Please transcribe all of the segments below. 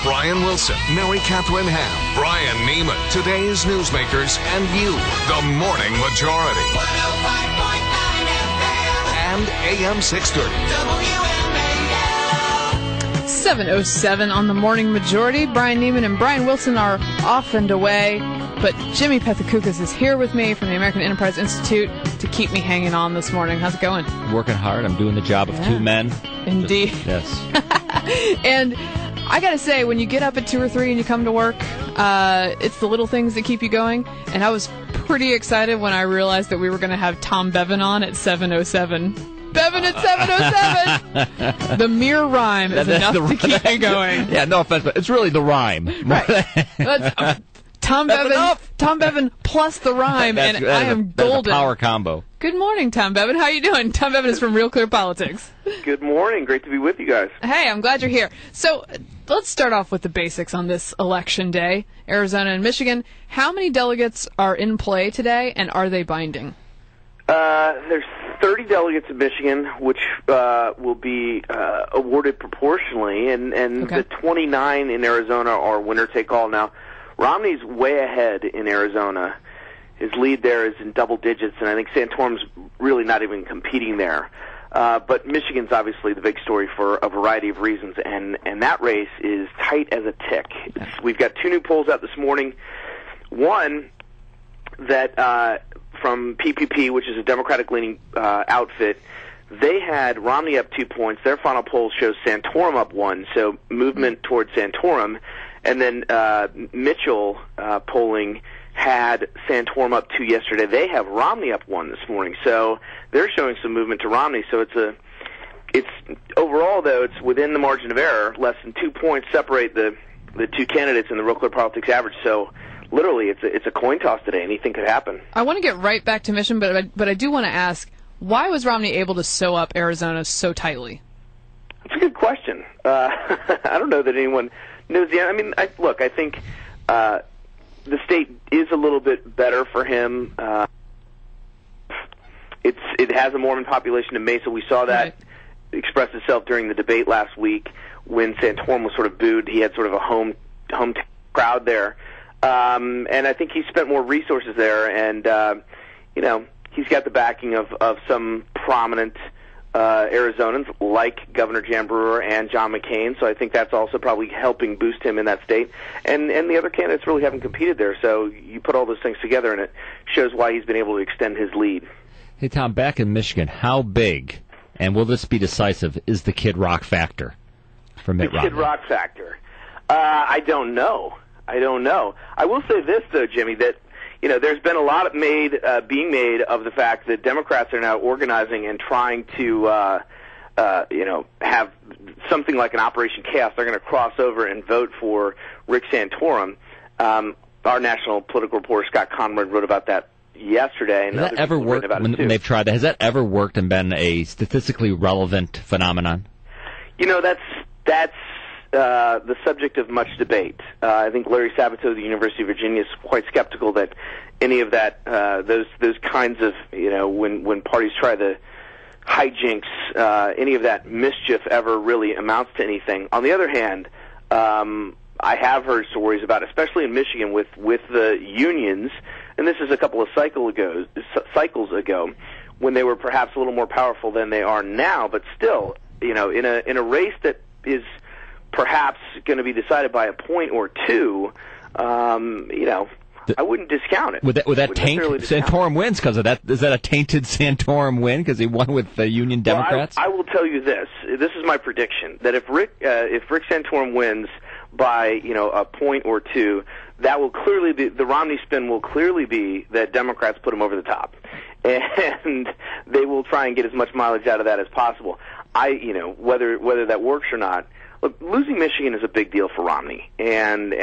Brian Wilson, Mary Catherine Ham, Brian Neiman, today's newsmakers, and you, the Morning Majority. 105.9 FM. And AM 630. WMAL. 7:07 on the Morning Majority. Brian Neiman and Brian Wilson are off and away, but Jimmy Pethokoukis is here with me from the American Enterprise Institute to keep me hanging on this morning. How's it going? Working hard. I'm doing the job of two men. Indeed. Yes. And I gotta say, when you get up at 2 or 3 and you come to work, it's the little things that keep you going. And I was pretty excited when I realized that we were going to have Tom Bevan on at 7:07. Bevan at 7:07. The mere rhyme is enough to keep me going. Yeah, no offense, but it's really the rhyme. Right. Tom Bevan plus the rhyme, and I am golden. That's a power combo. Good morning, Tom Bevan. How are you doing? Tom Bevan is from Real Clear Politics. Good morning. Great to be with you guys. Hey, I'm glad you're here. So let's start off with the basics on this election day, Arizona and Michigan. How many delegates are in play today, and are they binding? There's 30 delegates in Michigan, which will be awarded proportionally, and Okay. the 29 in Arizona are winner-take-all. Now, Romney's way ahead in Arizona. His lead there is in double digits, and I think Santorum's really not even competing there. But Michigan's obviously the big story for a variety of reasons, and that race is tight as a tick. We've got two new polls out this morning. One that from PPP, which is a Democratic-leaning outfit, they had Romney up 2 points. Their final poll shows Santorum up 1, so movement towards Santorum. And then Mitchell polling had Santorum up 2 yesterday. They have Romney up 1 this morning, so they're showing some movement to Romney. So it's overall, though, it's within the margin of error. Less than 2 points separate the two candidates in the Real Clear Politics average. So literally, it's a coin toss today. Anything could happen. I want to get right back to Michigan, but I do want to ask, why was Romney able to sew up Arizona so tightly? That's a good question. I don't know that anyone knows the answer. I mean, I think the state is a little bit better for him. It has a Mormon population in Mesa. We saw that express itself during the debate last week when Santorum was sort of booed. He had sort of a home crowd there. And I think he spent more resources there, and he's got the backing of some prominent Arizonans like Governor Jan Brewer and John McCain, so I think that's also probably helping boost him in that state. And the other candidates really haven't competed there, so you put all those things together, and it shows why he's been able to extend his lead. Hey, Tom, back in Michigan, how big, and will this be decisive, is the Kid Rock factor for Mitt Romney? The Kid Rock factor? I don't know. I will say this, though, Jimmy, that there's been a lot being made of the fact that Democrats are now organizing and trying to, have something like an Operation Chaos. They're going to cross over and vote for Rick Santorum. Our national political reporter Scott Conrad wrote about that yesterday. Has that ever worked when they've tried that? Has that ever worked and been a statistically relevant phenomenon? That's the subject of much debate. I think Larry Sabato of the University of Virginia is quite skeptical that any of that, those kinds of, when parties try the hijinks, any of that mischief ever really amounts to anything. On the other hand, I have heard stories about, especially in Michigan, with the unions, and this is a couple of cycles ago, when they were perhaps a little more powerful than they are now, but still, in a race that is perhaps going to be decided by a point or two, I wouldn't discount it. Would that taint Santorum wins because of that? Is that a tainted Santorum win because he won with the Union Democrats? Well, I will tell you this. This is my prediction, that if Rick Santorum wins by, a point or two, that will clearly be, the Romney spin will clearly be that Democrats put him over the top. And they will try and get as much mileage out of that as possible. Whether that works or not, look, losing Michigan is a big deal for Romney, and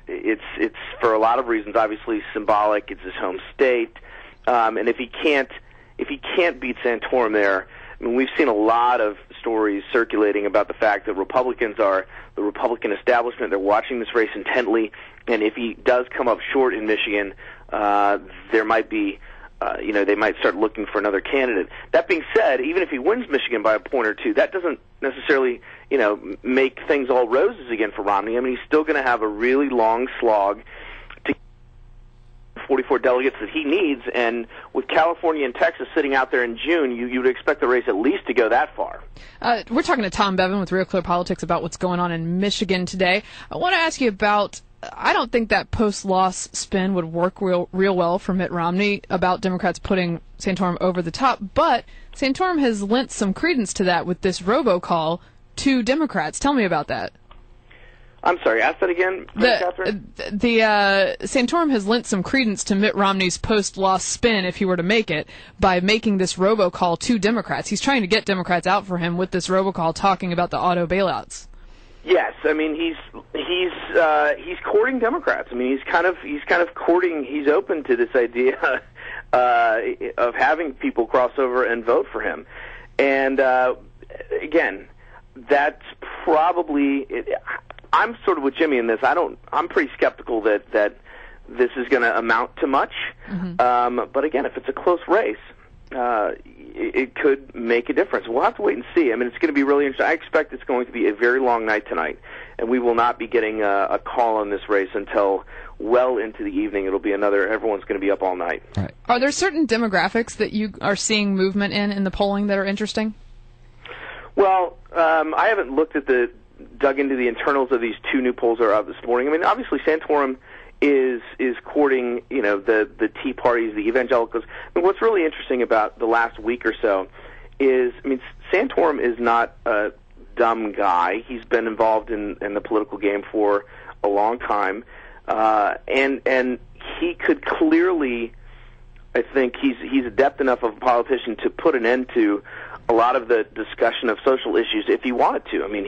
it's for a lot of reasons. Obviously, symbolic. It's his home state, and if he can't beat Santorum there, I mean, we've seen a lot of stories circulating about the fact that Republicans are the Republican establishment. They're watching this race intently, and if he does come up short in Michigan, there might be. They might start looking for another candidate. That being said, even if he wins Michigan by a point or two, that doesn't necessarily make things all roses again for Romney. I mean, he's still going to have a really long slog to 44 delegates that he needs, and with California and Texas sitting out there in June, you would expect the race at least to go that far. We're talking to Tom Bevan with Real Clear Politics about what's going on in Michigan today. I want to ask you about, I don't think that post-loss spin would work real well for Mitt Romney about Democrats putting Santorum over the top, but Santorum has lent some credence to that with this robocall to Democrats. Tell me about that. I'm sorry, ask that again, Catherine? Santorum has lent some credence to Mitt Romney's post-loss spin, if he were to make it, by making this robocall to Democrats. He's trying to get Democrats out for him with this robocall talking about the auto bailouts. Yes, I mean he's courting Democrats. I mean he's kind of courting. He's open to this idea of having people cross over and vote for him. And again, that's probably. I'm sort of with Jimmy in this. I'm pretty skeptical that this is going to amount to much. Mm-hmm. But again, if it's a close race, it could make a difference. We'll have to wait and see. I mean, it's going to be really interesting. I expect it's going to be a very long night tonight, and we will not be getting a call on this race until well into the evening. It'll be everyone's going to be up all night. Right. Are there certain demographics that you are seeing movement in the polling that are interesting? Well, I haven't dug into the internals of these two new polls that are out this morning. I mean, obviously Santorum is courting, the Tea Parties, the evangelicals. I mean, what's really interesting about the last week or so is, I mean, Santorum is not a dumb guy. He's been involved in the political game for a long time, and he could clearly, I think, he's adept enough of a politician to put an end to a lot of the discussion of social issues if he wanted to. I mean,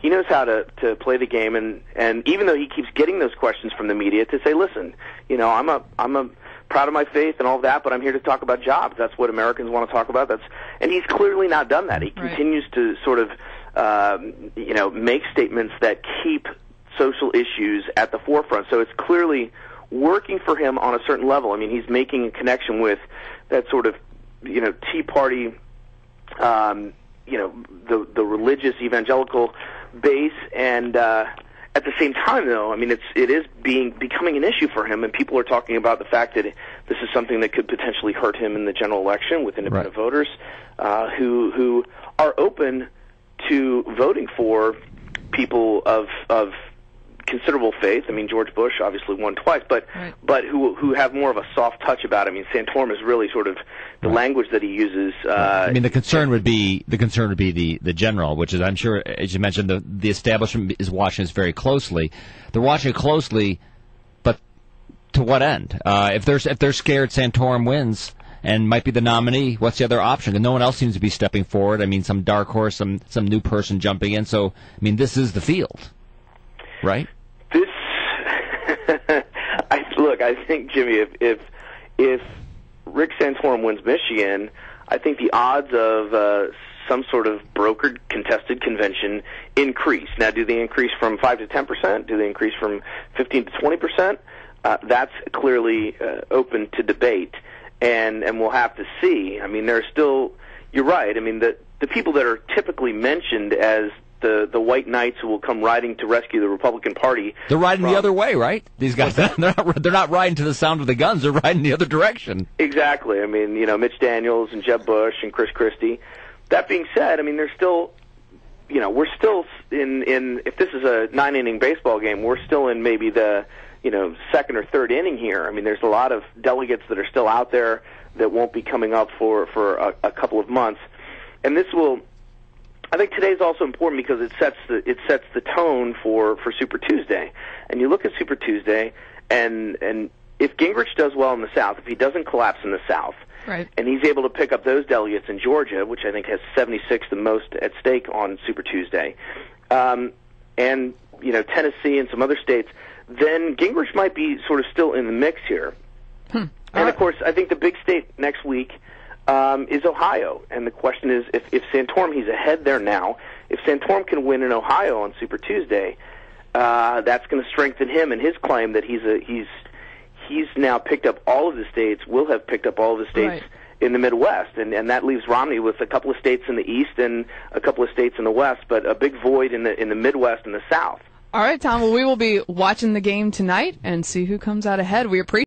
he knows how to play the game, and even though he keeps getting those questions from the media, to say, listen, I'm a proud of my faith and all of that, but I'm here to talk about jobs. That's what Americans want to talk about. And he's clearly not done that. He continues to sort of make statements that keep social issues at the forefront. So it's clearly working for him on a certain level. I mean, he's making a connection with that sort of Tea Party, the religious evangelical base, and at the same time, though, I mean, it is becoming an issue for him, and people are talking about the fact that this is something that could potentially hurt him in the general election with independent voters who are open to voting for people of considerable faith. I mean, George Bush obviously won twice, but who have more of a soft touch about it. I mean, Santorum is really sort of the language that he uses. I mean, the concern would be the general, which is, I'm sure, as you mentioned, the establishment is watching this very closely. They're watching it closely, but to what end? If they're scared Santorum wins and might be the nominee, what's the other option? And no one else seems to be stepping forward. I mean, some dark horse, some new person jumping in. So, I mean, this is the field, right? I think, Jimmy, if Rick Santorum wins Michigan, I think the odds of some sort of brokered contested convention increase. Now, do they increase from 5 to 10%? Do they increase from 15 to 20%? That's clearly open to debate, and we'll have to see. I mean, there's still, you're right. I mean, the people that are typically mentioned as the white knights who will come riding to rescue the Republican Party. They're riding the other way, right? These guys, they're not riding to the sound of the guns. They're riding the other direction. Exactly. I mean, Mitch Daniels and Jeb Bush and Chris Christie. That being said, I mean, there's still, we're still in if this is a 9-inning baseball game, we're still in maybe the, second or third inning here. I mean, there's a lot of delegates that are still out there that won't be coming up for a couple of months. And this will, I think today's also important because it sets the tone for Super Tuesday. And you look at Super Tuesday, and if Gingrich does well in the South, if he doesn't collapse in the South, right, and he's able to pick up those delegates in Georgia, which I think has 76, the most at stake on Super Tuesday, and Tennessee and some other states, then Gingrich might be sort of still in the mix here. And of course, I think the big state next week is Ohio, and the question is if Santorum, he's ahead there now. If Santorum can win in Ohio on Super Tuesday, that's going to strengthen him and his claim that he's now picked up all of the states, will have picked up all of the states in the Midwest, and that leaves Romney with a couple of states in the East and a couple of states in the West, but a big void in the Midwest and the South. All right, Tom. Well, we will be watching the game tonight and see who comes out ahead. We appreciate